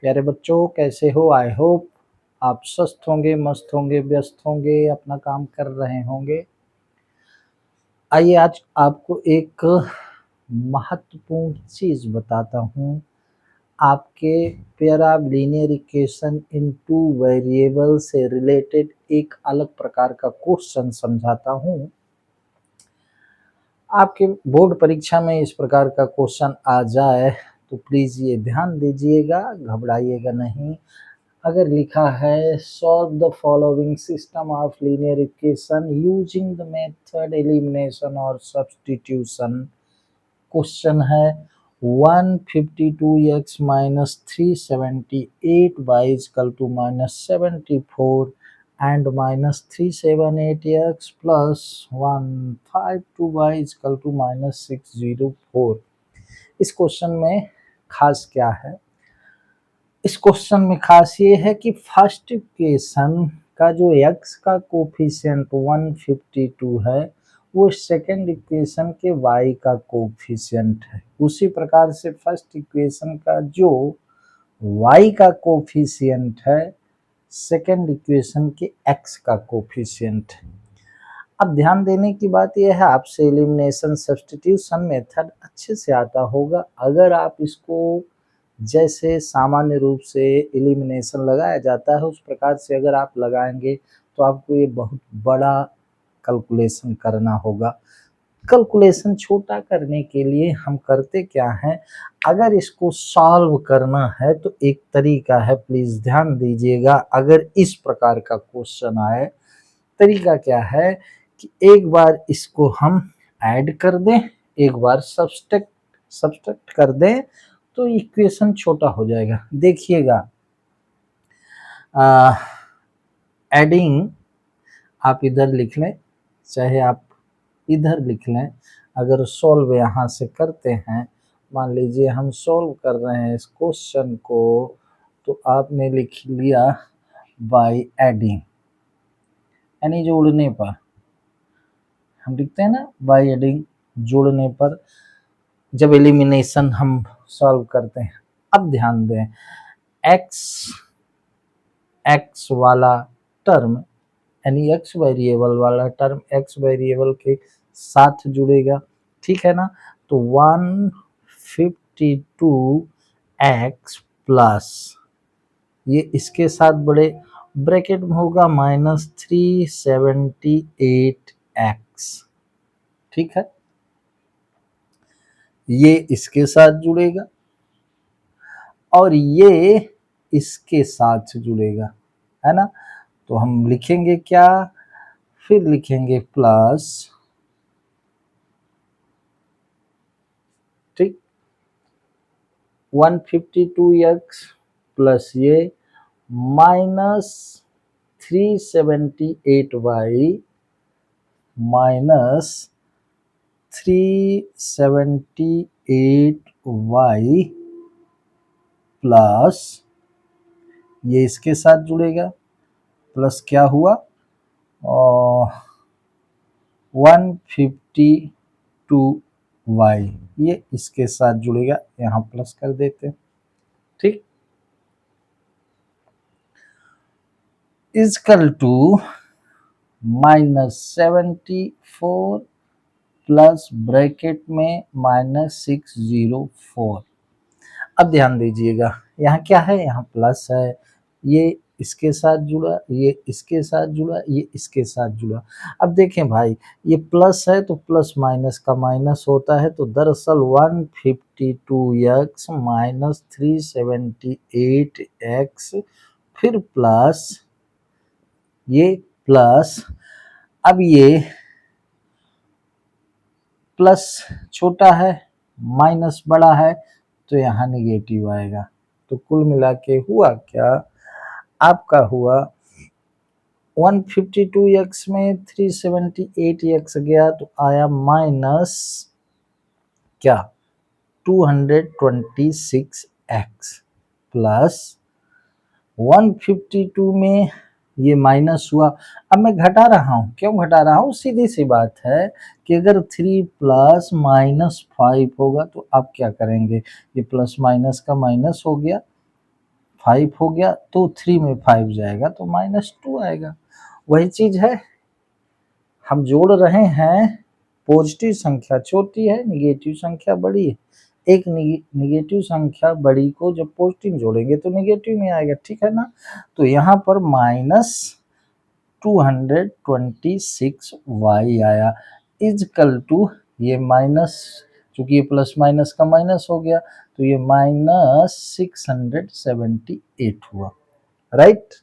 प्यारे बच्चों, कैसे हो? आई होप आप स्वस्थ होंगे, मस्त होंगे, व्यस्त होंगे, अपना काम कर रहे होंगे। आइए आज आपको एक महत्वपूर्ण चीज़ बताता हूँ। आपके pair of linear equation in two variable से रिलेटेड एक अलग प्रकार का क्वेश्चन समझाता हूँ। आपके बोर्ड परीक्षा में इस प्रकार का क्वेश्चन आ जाए तो प्लीज़ ये ध्यान दीजिएगा, घबराइएगा नहीं। अगर लिखा है solve the following system of linear equation using the method elimination और सब्स्टिट्यूशन, क्वेश्चन है 152x minus 378y equal to minus 74 and minus 378x plus 152y equal to minus 604। इस क्वेश्चन में खास क्या है? इस क्वेश्चन में खास ये है कि फर्स्ट इक्वेशन का जो x का कोफिशिएंट 152 है वो सेकंड इक्वेशन के y का कोफिशिएंट है। उसी प्रकार से फर्स्ट इक्वेशन का जो y का कोफिशिएंट है सेकेंड इक्वेशन के x का कोफिशिएंट है। अब ध्यान देने की बात यह है, आपसे एलिमिनेशन सब्स्टिट्यूशन मेथड अच्छे से आता होगा। अगर आप इसको जैसे सामान्य रूप से एलिमिनेशन लगाया जाता है उस प्रकार से अगर आप लगाएंगे तो आपको ये बहुत बड़ा कैलकुलेशन करना होगा। कैलकुलेशन छोटा करने के लिए हम करते क्या हैं, अगर इसको सॉल्व करना है तो एक तरीका है, प्लीज़ ध्यान दीजिएगा। अगर इस प्रकार का क्वेश्चन आए, तरीका क्या है कि एक बार इसको हम ऐड कर दें, एक बार सब्सट्रैक्ट कर दें तो इक्वेशन छोटा हो जाएगा। देखिएगा, एडिंग आप इधर लिख लें, चाहे आप इधर लिख लें। अगर सॉल्व यहाँ से करते हैं, मान लीजिए हम सॉल्व कर रहे हैं इस क्वेश्चन को, तो आपने लिख लिया बाय एडिंग, यानी जोड़ने पर। हम लिखते हैं ना बाय एडिंग, जोड़ने पर जब एलिमिनेशन हम सॉल्व करते हैं। अब ध्यान दें, एक्स वाला टर्म यानी एक्स वेरिएबल वाला टर्म एक्स वेरिएबल के साथ जुड़ेगा, ठीक है ना। तो 152x प्लस ये इसके साथ बड़े ब्रैकेट में होगा माइनस 378x, ठीक है। ये इसके साथ जुड़ेगा और ये इसके साथ जुड़ेगा, है ना। तो हम लिखेंगे क्या, फिर लिखेंगे प्लस, ठीक, 152x प्लस ये minus 378y minus 378y plus ये इसके साथ जुड़ेगा, प्लस क्या हुआ 152y, ये इसके साथ जुड़ेगा, यहाँ प्लस कर देते हैं, ठीक। Equal to minus 74 plus bracket में माइनस 604। अब ध्यान दीजिएगा, यहाँ क्या है, यहाँ प्लस है, ये इसके साथ जुड़ा, ये इसके साथ जुड़ा, ये इसके साथ जुड़ा। अब देखें भाई, ये प्लस है तो प्लस माइनस का माइनस होता है, तो दरअसल 152x माइनस 378x फिर प्लस ये प्लस, अब ये प्लस छोटा है माइनस बड़ा है तो यहाँ निगेटिव आएगा। तो कुल मिला के हुआ क्या, आपका हुआ 152x में 378x गया तो आया माइनस क्या 226x प्लस 152 में ये माइनस हुआ। अब मैं घटा रहा हूँ, क्यों घटा रहा हूँ, सीधी सी बात है कि अगर 3 प्लस माइनस 5 होगा तो आप क्या करेंगे, ये प्लस माइनस का माइनस हो गया, 5 हो गया तो 3 में 5 जाएगा तो -2 आएगा। वही चीज है, हम जोड़ रहे हैं, पॉजिटिव संख्या छोटी है, निगेटिव संख्या बड़ी है। एक निगेटिव संख्या बड़ी को जब पॉजिटिव जोड़ेंगे तो निगेटिव में आएगा, ठीक है ना। तो यहाँ पर -226y आया, इजकल टू ये माइनस, चूंकि ये प्लस माइनस का माइनस हो गया तो ये -678 हुआ, राइट।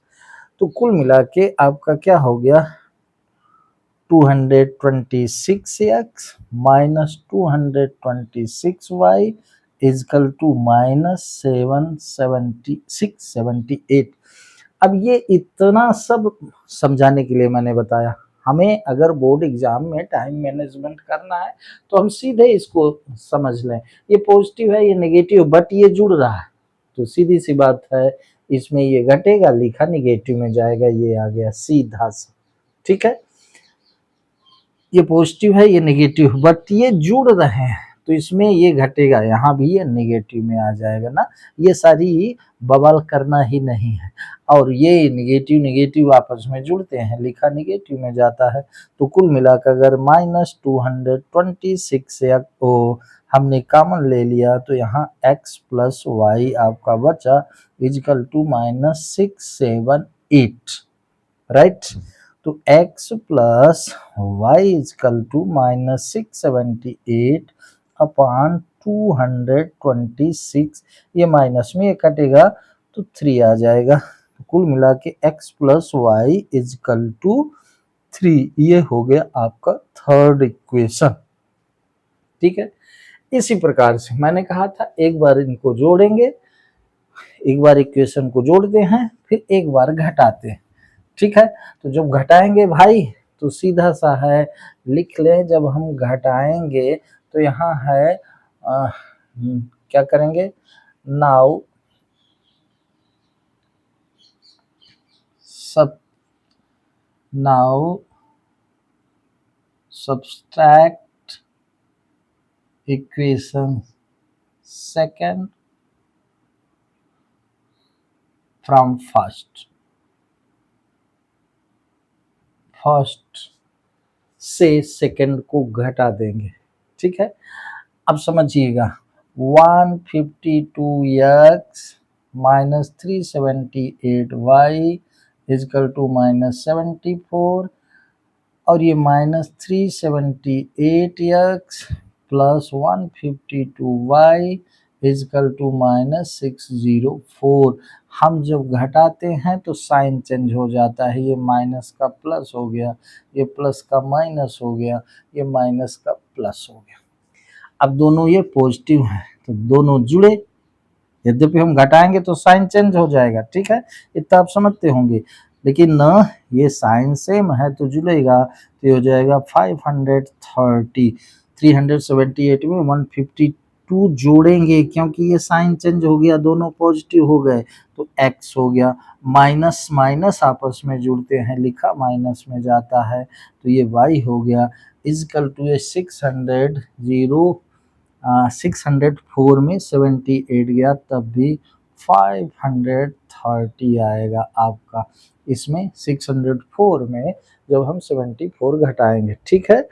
तो कुल मिला के आपका क्या हो गया, 226x minus 226y is equal to -678। अब ये इतना सब समझाने के लिए मैंने बताया। हमें अगर बोर्ड एग्जाम में टाइम मैनेजमेंट करना है तो हम सीधे इसको समझ लें, ये पॉजिटिव है ये नेगेटिव, बट ये जुड़ रहा है तो सीधी सी बात है, इसमें ये घटेगा, लिखा निगेटिव में जाएगा, ये आ गया सीधा सा, ठीक है। ये पॉजिटिव है ये नेगेटिव, बट ये जुड़ रहे हैं तो इसमें ये घटेगा, यहाँ भी ये नेगेटिव में आ जाएगा ना। ये सारी बवाल करना ही नहीं है, और ये नेगेटिव नेगेटिव आपस में जुड़ते हैं, लिखा नेगेटिव में जाता है। तो कुल मिलाकर अगर -226 या ओ हमने कॉमन ले लिया तो यहाँ x प्लस वाई आपका बचा इजकल टू -678, राइट। तो x plus Y is equal to -678 upon 226, ये माइनस में ये कटेगा तो 3 आ जाएगा। तो कुल मिला के x plus Y is equal to 3, ये हो गया आपका थर्ड इक्वेशन, ठीक है। इसी प्रकार से मैंने कहा था एक बार इनको जोड़ेंगे, एक बार इक्वेशन को जोड़ते हैं फिर एक बार घटाते हैं, ठीक है। तो जब घटाएंगे भाई तो सीधा सा है, लिख लें, जब हम घटाएंगे तो यहाँ है क्या करेंगे, now subtract equation second from first से सेकंड को घटा देंगे, ठीक है। अब समझिएगा, 152x minus 378y is equal to -74, और ये -378x plus 152y is equal to -604। हम जब घटाते हैं तो साइन चेंज हो जाता है, ये माइनस का प्लस हो गया, ये प्लस का माइनस हो गया, ये माइनस का प्लस हो गया। अब दोनों ये पॉजिटिव हैं तो दोनों जुड़े, यद्यपि हम घटाएंगे तो साइन चेंज हो जाएगा, ठीक है, इतना आप समझते होंगे। लेकिन न ये साइन सेम है तो जुड़ेगा, तो ये हो जाएगा 530, 378 में 152 जोड़ेंगे क्योंकि ये साइन चेंज हो गया, दोनों पॉजिटिव हो गए तो x हो गया, माइनस माइनस आपस में जुड़ते हैं, लिखा माइनस में जाता है तो ये y हो गया इजकल टू 604 में 78 गया तब भी 530 आएगा आपका, इसमें 604 में जब हम 74 घटाएंगे, ठीक है।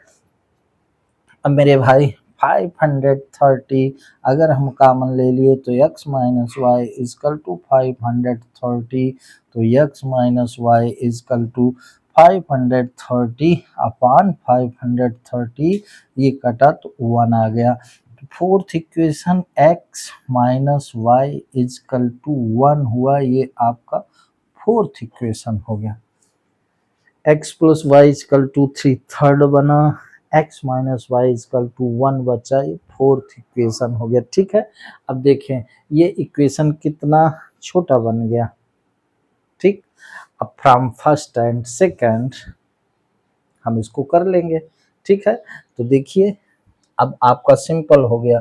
अब मेरे भाई 530 अगर हम कॉमन ले लिए तो x minus Y is equal to 530, तो x minus Y is equal to 530 upon 530, ये कटा तो 1 आ गया। Fourth equation x minus Y is equal to 1 हुआ, ये आपका फोर्थ इक्वेशन हो गया। x plus Y is equal to 3 third बना, x minus Y is equal to 1 बचा, ये फोर्थ इक्वेशन हो गया, ठीक है। अब देखें ये इक्वेशन कितना छोटा बन गया, ठीक। अब फ्रॉम फर्स्ट एंड सेकंड हम इसको कर लेंगे, ठीक है। तो देखिए अब आपका सिंपल हो गया,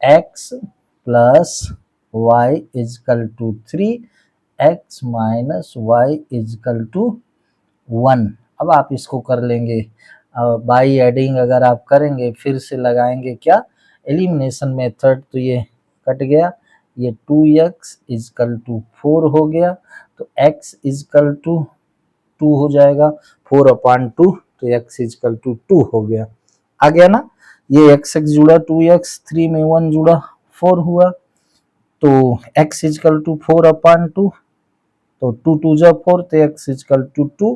x plus Y is equal to 3, x minus Y is equal to 1। अब आप इसको कर लेंगे, बाई एडिंग अगर आप करेंगे फिर से लगाएंगे क्या, एलिमिनेशन मेथड, तो ये कट गया, ये 2x इजकल टू 4 हो गया, तो x इजकल टू 2 हो जाएगा, 4/2, तो x इजकल टू 2 हो गया। आ गया ना, ये x जुड़ा 2x, 3 में 1 जुड़ा 4 हुआ, तो x इजकल टू 4/2, तो 2 2 जा 4, तो x is equal to 2।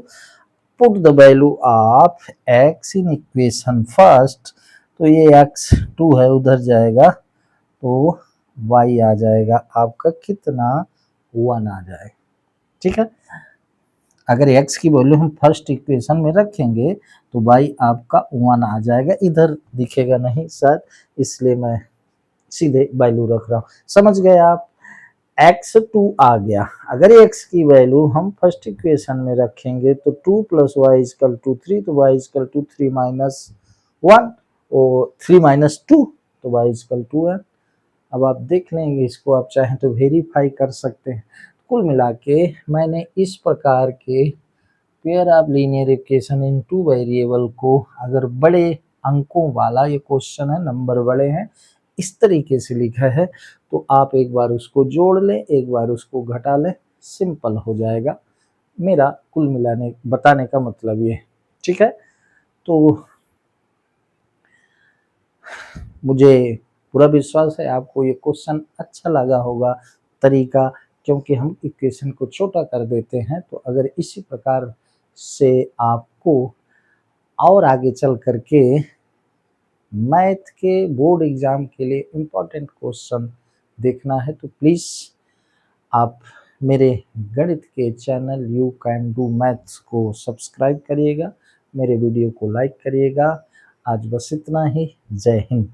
Put the value of x in equation first, तो ये x 2 है उधर जाएगा, तो y आ जाएगा आपका कितना, 1 आ जाएगा। ठीक है, अगर x की वैल्यू हम फर्स्ट इक्वेशन में रखेंगे तो y आपका 1 आ जाएगा, इधर दिखेगा नहीं शायद, इसलिए मैं सीधे वैल्यू रख रहा हूँ। समझ गए आप, x2 आ गया। अगर x की वैल्यू हम फर्स्ट इक्वेशन में रखेंगे तो 2 + y इजकल टू 3, तो y इजकल टू 3 - 1 और 3 - 2, तो y इजकल 2 है। अब आप देख लेंगे, इसको आप चाहें तो वेरीफाई कर सकते हैं। कुल मिला के मैंने इस प्रकार के pair of linear equation in 2 variable को, अगर बड़े अंकों वाला ये क्वेश्चन है, नंबर बड़े हैं, इस तरीके से लिखा है, तो आप एक बार उसको जोड़ लें, एक बार उसको घटा लें, सिंपल हो जाएगा। मेरा कुल मिलाने बताने का मतलब ये, ठीक है। तो मुझे पूरा विश्वास है आपको ये क्वेश्चन अच्छा लगा होगा तरीका, क्योंकि हम इक्वेशन को छोटा कर देते हैं। तो अगर इसी प्रकार से आपको और आगे चल करके मैथ के बोर्ड एग्जाम के लिए इम्पोर्टेंट क्वेश्चन देखना है, तो प्लीज़ आप मेरे गणित के channel you can do maths को सब्सक्राइब करिएगा, मेरे वीडियो को लाइक करिएगा। आज बस इतना ही। जय हिंद।